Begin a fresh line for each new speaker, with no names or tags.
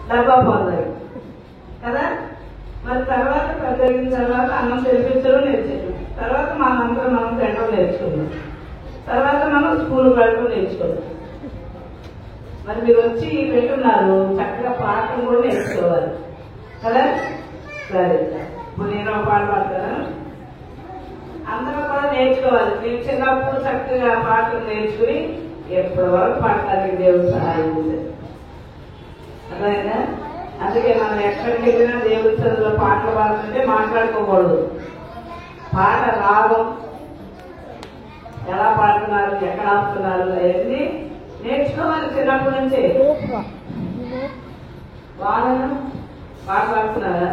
డబ్బా పొందాలి కదా. మరి తర్వాత పెద్దగిన తర్వాత అన్నం తినిపించడం నేర్చుకున్నాం. తర్వాత మనంతా మనం తినడం నేర్చుకున్నాం. తర్వాత మనం స్కూల్కి వెళ్ళడం నేర్చుకున్నాం. మరి మీరు వచ్చి పెట్టున్నారు, చక్కగా పాఠం కూడా నేర్చుకోవాలి కదా. సరే, ఇప్పుడు నేను ఒక పాట పాడతాను, అందరూ కూడా నేర్చుకోవాలి. మీరు చిన్నప్పుడు చక్కగా పాటలు నేర్చుకుని ఎప్పటి వరకు పాడటానికి దేవుడు సహాయం చేశారు. అర్థమైందా? అందుకే మనం ఎక్కడికి వెళ్ళినా దేవుడి చదువులో పాటలు పాడుతుంటే మాట్లాడుకోకూడదు. పాట రాగం, ఎలా పాడుతున్నారు, ఎక్కడ ఆపుతున్నారు అవన్నీ నేర్చుకోవాలి చిన్నప్పటి నుంచే. బాగా పాట పాడుతున్నారా?